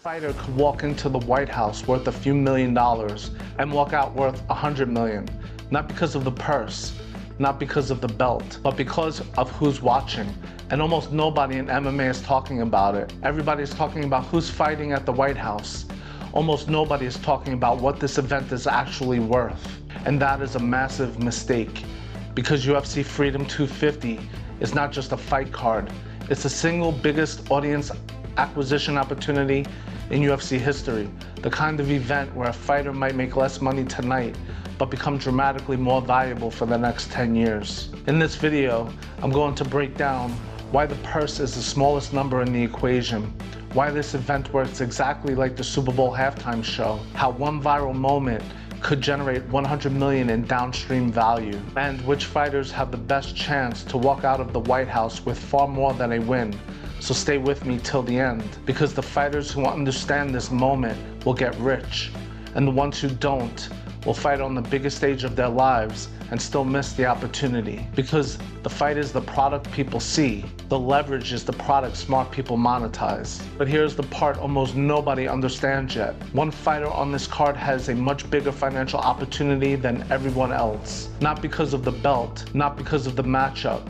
fighter could walk into the White House worth a few $1,000,000 and walk out worth 100 million, not because of the purse, not because of the belt, but because of who's watching. And almost nobody in MMA is talking about it. Everybody's talking about who's fighting at the White House. Almost nobody is talking about what this event is actually worth. And that is a massive mistake, because UFC Freedom 250 is not just a fight card. It's the single biggest audience acquisition opportunity in UFC history. The kind of event where a fighter might make less money tonight, but become dramatically more valuable for the next 10 years. In this video, I'm going to break down why the purse is the smallest number in the equation, why this event works exactly like the Super Bowl halftime show, how one viral moment could generate 100 million in downstream value, and which fighters have the best chance to walk out of the White House with far more than a win. So stay with me till the end, because the fighters who understand this moment will get rich, and the ones who don't will fight on the biggest stage of their lives and still miss the opportunity. Because the fight is the product people see, the leverage is the product smart people monetize. But here's the part almost nobody understands yet. One fighter on this card has a much bigger financial opportunity than everyone else. Not because of the belt, not because of the matchup,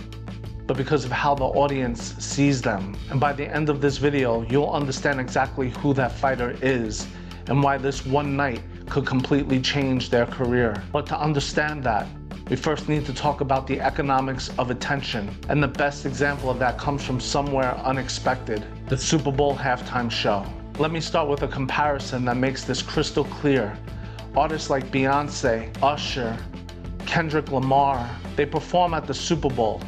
but because of how the audience sees them. And by the end of this video, you'll understand exactly who that fighter is and why this one night could completely change their career. But to understand that, we first need to talk about the economics of attention. And the best example of that comes from somewhere unexpected, the Super Bowl halftime show. Let me start with a comparison that makes this crystal clear. Artists like Beyonce, Usher, Kendrick Lamar, they perform at the Super Bowl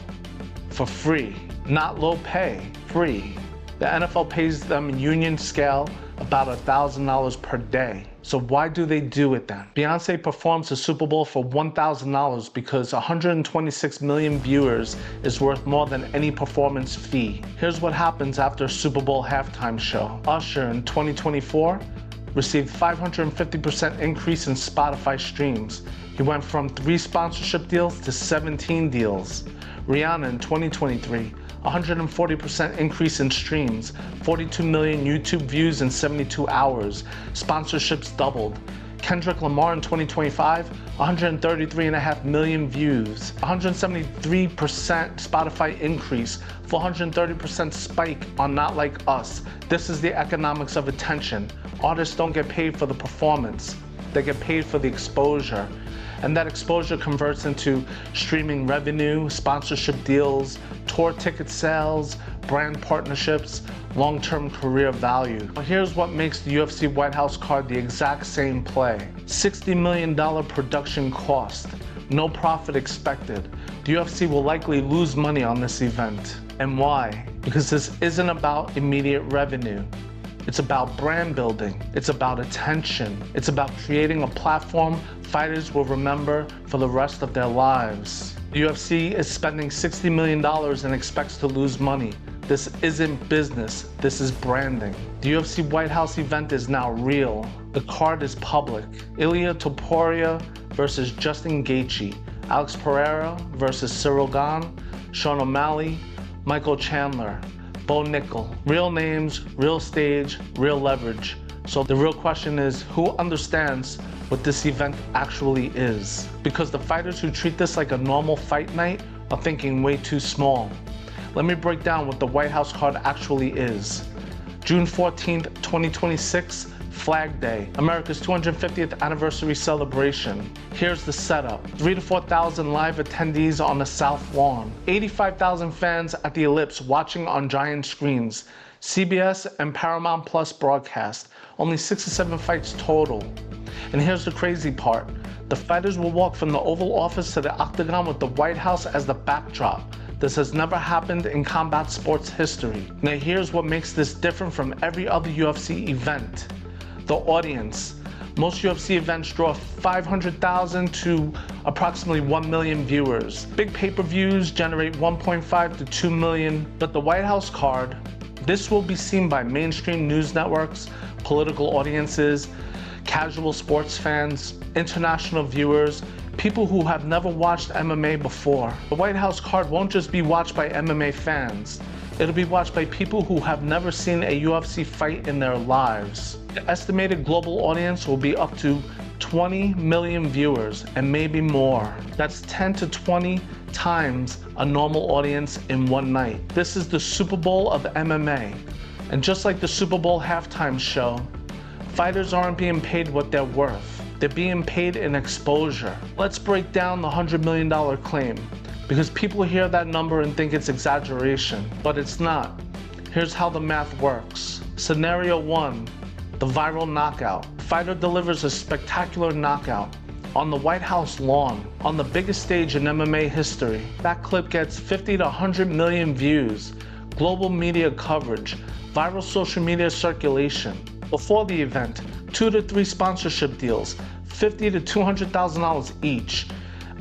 for free, not low pay, free. The NFL pays them union scale about $1,000 per day. So why do they do it then? Beyonce performs the Super Bowl for $1,000 because 126 million viewers is worth more than any performance fee. Here's what happens after a Super Bowl halftime show. Usher in 2024 received 550% increase in Spotify streams. He went from 3 sponsorship deals to 17 deals. Rihanna in 2023, 140% increase in streams, 42 million YouTube views in 72 hours. Sponsorships doubled. Kendrick Lamar in 2025, 133.5 million views, 173% Spotify increase, 430% spike on Not Like Us. This is the economics of attention. Artists don't get paid for the performance. They get paid for the exposure. And that exposure converts into streaming revenue, sponsorship deals, tour ticket sales, brand partnerships, long-term career value. But here's what makes the UFC White House card the exact same play. $60 million production cost, no profit expected. The UFC will likely lose money on this event. And why? Because this isn't about immediate revenue. It's about brand building. It's about attention. It's about creating a platform fighters will remember for the rest of their lives. The UFC is spending $60 million and expects to lose money. This isn't business, this is branding. The UFC White House event is now real. The card is public. Ilia Topuria versus Justin Gaethje, Alex Pereira versus Cyril Gane, Sean O'Malley, Michael Chandler, Bo Nickel. Real names, real stage, real leverage. So the real question is, who understands what this event actually is? Because the fighters who treat this like a normal fight night are thinking way too small. Let me break down what the White House card actually is. June 14th, 2026, Flag Day, America's 250th anniversary celebration. Here's the setup. 3,000 to 4,000 live attendees on the South Lawn. 85,000 fans at the Ellipse watching on giant screens. CBS and Paramount Plus broadcast. Only 6 to 7 fights total. And here's the crazy part. The fighters will walk from the Oval Office to the octagon with the White House as the backdrop. This has never happened in combat sports history. Now here's what makes this different from every other UFC event. The audience. Most UFC events draw 500,000 to approximately 1 million viewers. Big pay-per-views generate 1.5 to 2 million, but the White House card, this will be seen by mainstream news networks, political audiences, casual sports fans, international viewers, people who have never watched MMA before. The White House card won't just be watched by MMA fans. It'll be watched by people who have never seen a UFC fight in their lives. The estimated global audience will be up to 20 million viewers and maybe more. That's 10 to 20 times a normal audience in one night. This is the Super Bowl of MMA. And just like the Super Bowl halftime show, fighters aren't being paid what they're worth. They're being paid in exposure. Let's break down the $100 million claim, because people hear that number and think it's exaggeration, but it's not. Here's how the math works. Scenario 1, the viral knockout. Fighter delivers a spectacular knockout on the White House lawn, on the biggest stage in MMA history. That clip gets 50 to 100 million views, global media coverage, viral social media circulation. Before the event, 2 to 3 sponsorship deals, $50 to $200,000 each.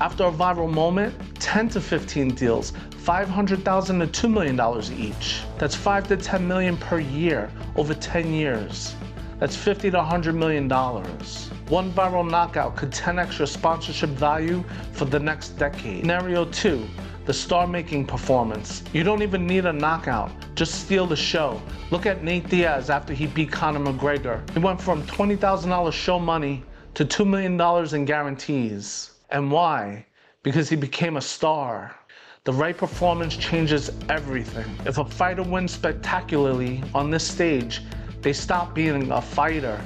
After a viral moment, 10 to 15 deals, $500,000 to $2 million each. That's 5 to 10 million per year over 10 years. That's $50 to $100 million. One viral knockout could 10x your sponsorship value for the next decade. Scenario 2, the star-making performance. You don't even need a knockout, just steal the show. Look at Nate Diaz after he beat Conor McGregor. He went from $20,000 show money to $2 million in guarantees. And why? Because he became a star. The right performance changes everything. If a fighter wins spectacularly on this stage, they stop being a fighter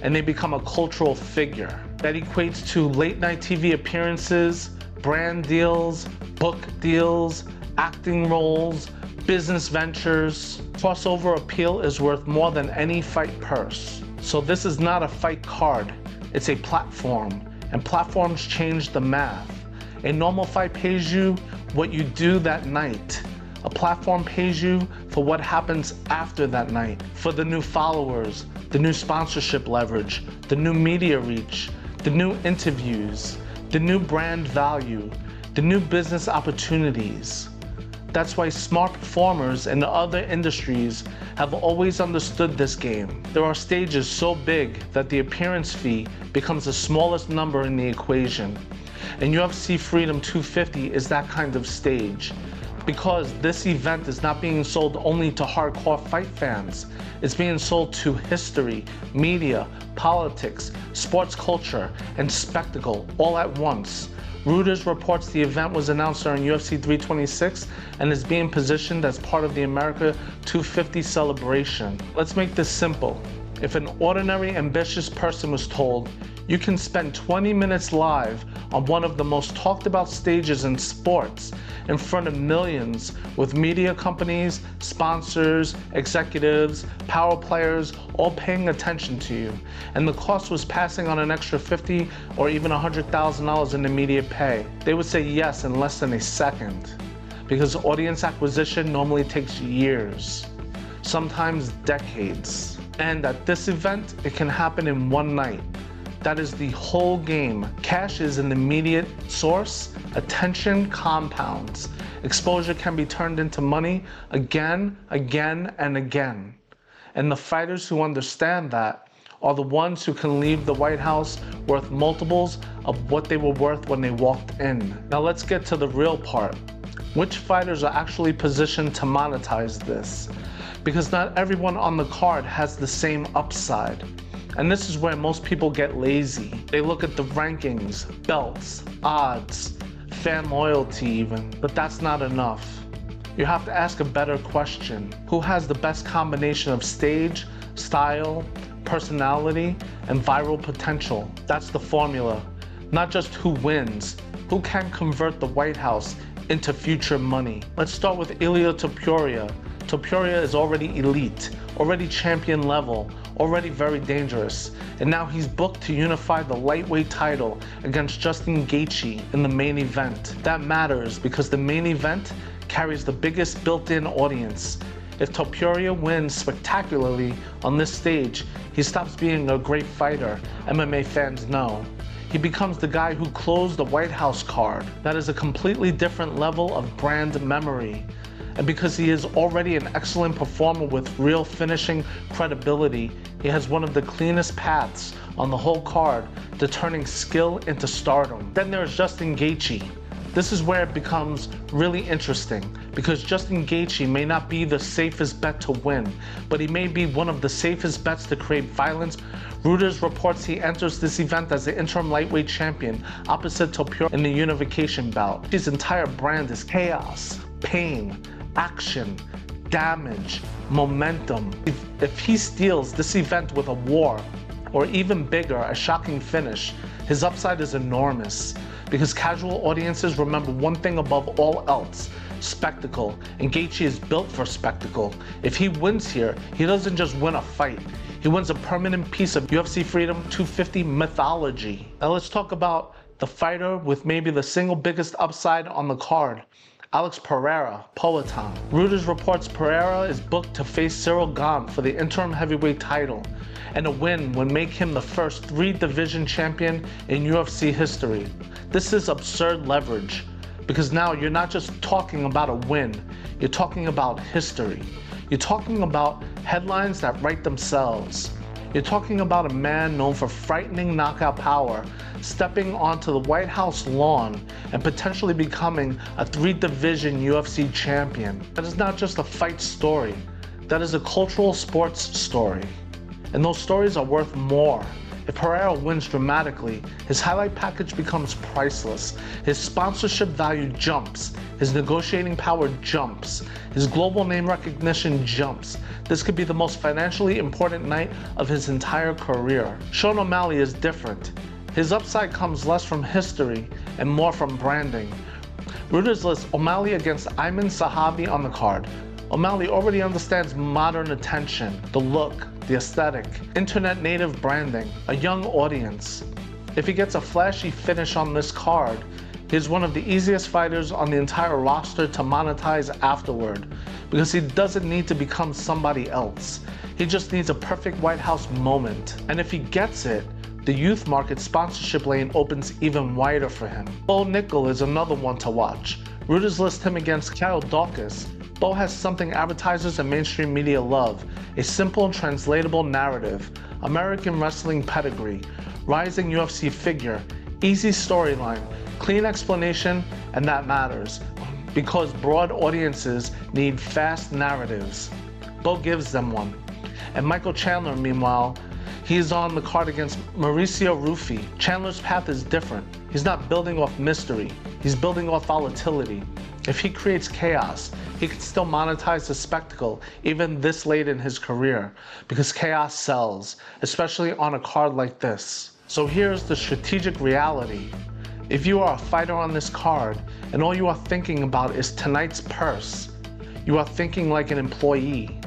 and they become a cultural figure. That equates to late night TV appearances, brand deals, book deals, acting roles, business ventures. Crossover appeal is worth more than any fight purse. So this is not a fight card, it's a platform, and platforms change the math. A normal fight pays you what you do that night. A platform pays you for what happens after that night, for the new followers, the new sponsorship leverage, the new media reach, the new interviews, the new brand value, the new business opportunities. That's why smart performers in the other industries have always understood this game. There are stages so big that the appearance fee becomes the smallest number in the equation. And UFC Freedom 250 is that kind of stage, because this event is not being sold only to hardcore fight fans. It's being sold to history, media, politics, sports culture, and spectacle all at once. Reuters reports the event was announced during UFC 326 and is being positioned as part of the America 250 celebration. Let's make this simple. If an ordinary, ambitious person was told, you can spend 20 minutes live on one of the most talked about stages in sports in front of millions, with media companies, sponsors, executives, power players all paying attention to you, and the cost was passing on an extra $50 or even $100,000 in immediate pay, they would say yes in less than a second, because audience acquisition normally takes years, sometimes decades. And at this event, it can happen in one night. That is the whole game. Cash is an immediate source. Attention compounds. Exposure can be turned into money again, again, and again. And the fighters who understand that are the ones who can leave the White House worth multiples of what they were worth when they walked in. Now let's get to the real part. Which fighters are actually positioned to monetize this? Because not everyone on the card has the same upside. And this is where most people get lazy. They look at the rankings, belts, odds, fan loyalty even, but that's not enough. You have to ask a better question. Who has the best combination of stage, style, personality, and viral potential? That's the formula. Not just who wins, who can convert the White House into future money. Let's start with Ilia Topuria. Topuria is already elite, already champion level, already very dangerous, and now he's booked to unify the lightweight title against Justin Gaethje in the main event. That matters because the main event carries the biggest built-in audience. If Topuria wins spectacularly on this stage, he stops being a great fighter, MMA fans know. He becomes the guy who closed the White House card. That is a completely different level of brand memory. And because he is already an excellent performer with real finishing credibility, he has one of the cleanest paths on the whole card to turning skill into stardom. Then there's Justin Gaethje. This is where it becomes really interesting, because Justin Gaethje may not be the safest bet to win, but he may be one of the safest bets to create violence. Reuters reports he enters this event as the interim lightweight champion opposite Topuria in the unification bout. His entire brand is chaos, pain, action, damage, momentum. If he steals this event with a war, or even bigger, a shocking finish, his upside is enormous, because casual audiences remember one thing above all else: spectacle, and Gaethje is built for spectacle. If he wins here, he doesn't just win a fight, he wins a permanent piece of UFC Freedom 250 mythology. Now let's talk about the fighter with maybe the single biggest upside on the card, Alex Pereira, Poatan. Reuters reports Pereira is booked to face Cyril Gane for the interim heavyweight title, and a win would make him the first 3-division champion in UFC history. This is absurd leverage, because now you're not just talking about a win, you're talking about history. You're talking about headlines that write themselves. You're talking about a man known for frightening knockout power stepping onto the White House lawn and potentially becoming a 3-division UFC champion. That is not just a fight story, that is a cultural sports story. And those stories are worth more. If Pereira wins dramatically, his highlight package becomes priceless. His sponsorship value jumps. His negotiating power jumps. His global name recognition jumps. This could be the most financially important night of his entire career. Sean O'Malley is different. His upside comes less from history and more from branding. Reuters lists O'Malley against Ayman Sahabi on the card. O'Malley already understands modern attention, the look, the aesthetic, internet native branding, a young audience. If he gets a flashy finish on this card, he's one of the easiest fighters on the entire roster to monetize afterward, because he doesn't need to become somebody else. He just needs a perfect White House moment. And if he gets it, the youth market sponsorship lane opens even wider for him. Bo Nickel is another one to watch. Reuters list him against Kyle Dawkins. Bo has something advertisers and mainstream media love: a simple and translatable narrative, American wrestling pedigree, rising UFC figure, easy storyline, clean explanation, and that matters, because broad audiences need fast narratives. Bo gives them one. And Michael Chandler, meanwhile, he's on the card against Mauricio Ruffi. Chandler's path is different. He's not building off mystery, he's building off volatility. If he creates chaos, he can still monetize the spectacle even this late in his career, because chaos sells, especially on a card like this. So here's the strategic reality. If you are a fighter on this card and all you are thinking about is tonight's purse, you are thinking like an employee,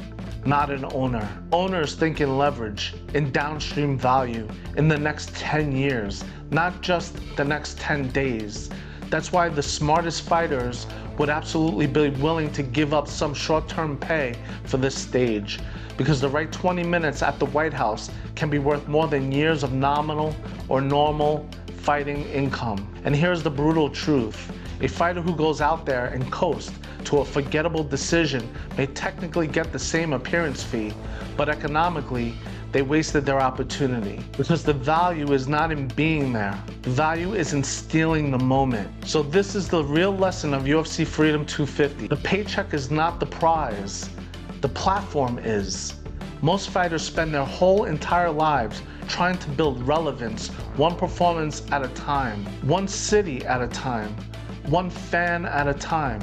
not an owner. Owners think in leverage, in downstream value, in the next 10 years, not just the next 10 days. That's why the smartest fighters would absolutely be willing to give up some short-term pay for this stage, because the right 20 minutes at the White House can be worth more than years of nominal or normal fighting income. And here's the brutal truth. A fighter who goes out there and coasts to a forgettable decision may technically get the same appearance fee, but economically, they wasted their opportunity, because the value is not in being there. The value is in stealing the moment. So this is the real lesson of UFC Freedom 250. The paycheck is not the prize. The platform is. Most fighters spend their whole entire lives trying to build relevance, one performance at a time, one city at a time, one fan at a time.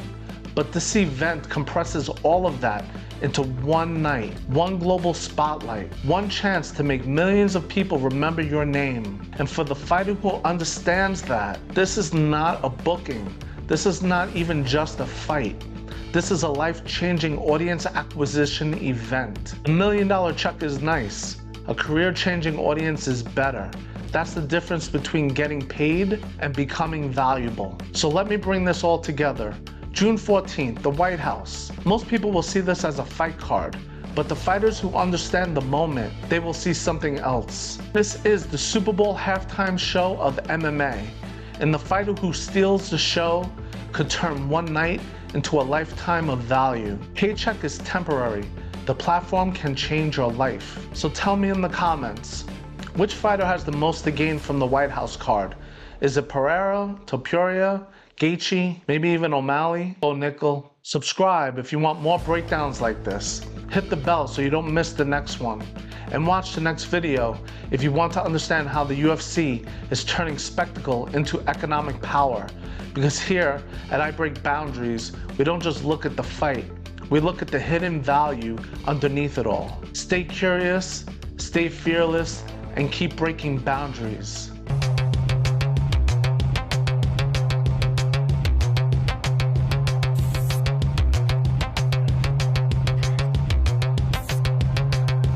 But this event compresses all of that into one night, one global spotlight, one chance to make millions of people remember your name. And for the fighter who understands that, this is not a booking. This is not even just a fight. This is a life-changing audience acquisition event. $1 million check is nice. A career-changing audience is better. That's the difference between getting paid and becoming valuable. So let me bring this all together. June 14th, the White House. Most people will see this as a fight card, but the fighters who understand the moment, they will see something else. This is the Super Bowl halftime show of MMA, and the fighter who steals the show could turn one night into a lifetime of value. Paycheck is temporary. The platform can change your life. So tell me in the comments, which fighter has the most to gain from the White House card? Is it Pereira, Topuria, Gaethje, maybe even O'Malley, Bo Nickel. Subscribe if you want more breakdowns like this. Hit the bell so you don't miss the next one. And watch the next video if you want to understand how the UFC is turning spectacle into economic power. Because here at I Break Boundaries, we don't just look at the fight, we look at the hidden value underneath it all. Stay curious, stay fearless, and keep breaking boundaries.